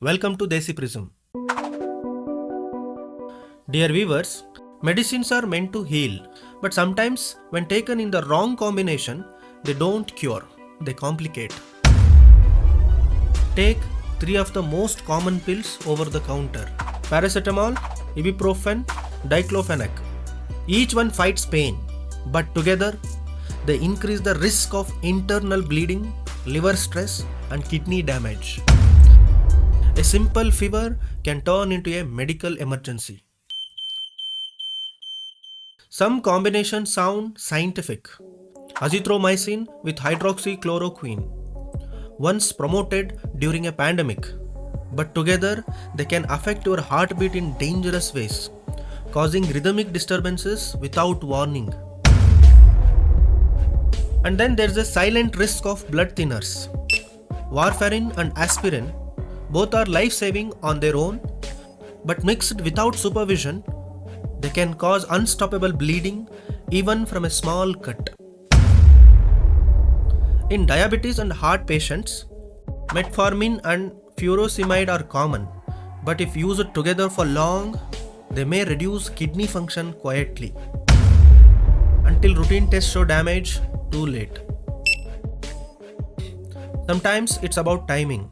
Welcome to Desi Prism. Dear viewers, medicines are meant to heal, but sometimes when taken in the wrong combination, they don't cure, they complicate. Take 3 of the most common pills over the counter: paracetamol, ibuprofen, diclofenac. Each one fights pain, but together they increase the risk of internal bleeding, liver stress, and kidney damage. A simple fever can turn into a medical emergency. Some combinations sound scientific. Azithromycin with hydroxychloroquine, once promoted during a pandemic, but together they can affect your heartbeat in dangerous ways, causing rhythmic disturbances without warning. And then there's a silent risk of blood thinners. Warfarin and aspirin both are life-saving on their own, but mixed without supervision, they can cause unstoppable bleeding even from a small cut. In diabetes and heart patients, metformin and furosemide are common, but if used together for long, they may reduce kidney function quietly. Until routine tests show damage, too late. Sometimes it's about timing.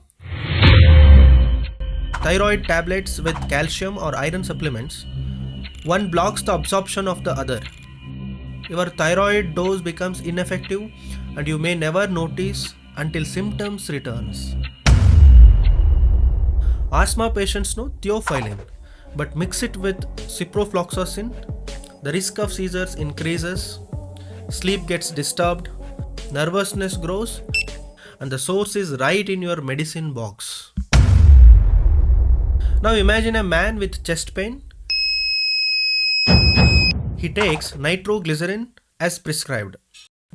Thyroid tablets with calcium or iron supplements, one blocks the absorption of the other. Your thyroid dose becomes ineffective and you may never notice until symptoms returns. Asthma patients know theophylline, but mix it with ciprofloxacin, the risk of seizures increases, sleep gets disturbed, nervousness grows, and the source is right in your medicine box. Now imagine a man with chest pain. He takes nitroglycerin as prescribed.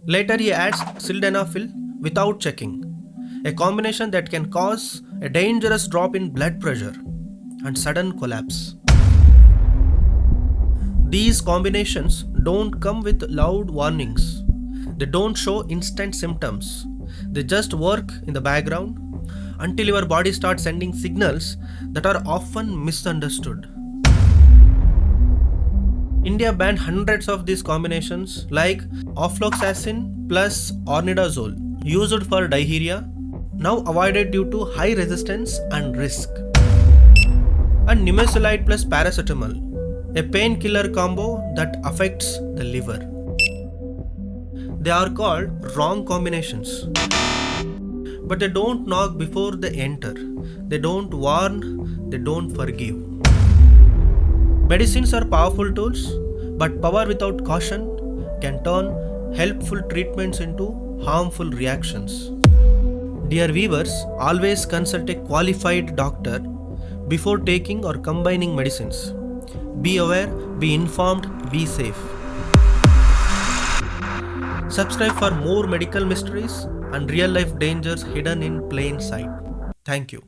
Later he adds sildenafil without checking, a combination that can cause a dangerous drop in blood pressure and sudden collapse. These combinations don't come with loud warnings. They don't show instant symptoms. They just work in the background until your body starts sending signals that are often misunderstood. India banned hundreds of these combinations like ofloxacin plus ornidazole, used for diarrhea, now avoided due to high resistance and risk. And nimesulide plus paracetamol, a painkiller combo that affects the liver. They are called wrong combinations. But they don't knock before they enter. They don't warn, they don't forgive. Medicines are powerful tools, but power without caution can turn helpful treatments into harmful reactions. Dear viewers, always consult a qualified doctor before taking or combining medicines. Be aware, be informed, be safe. Subscribe for more medical mysteries and real-life dangers hidden in plain sight. Thank you.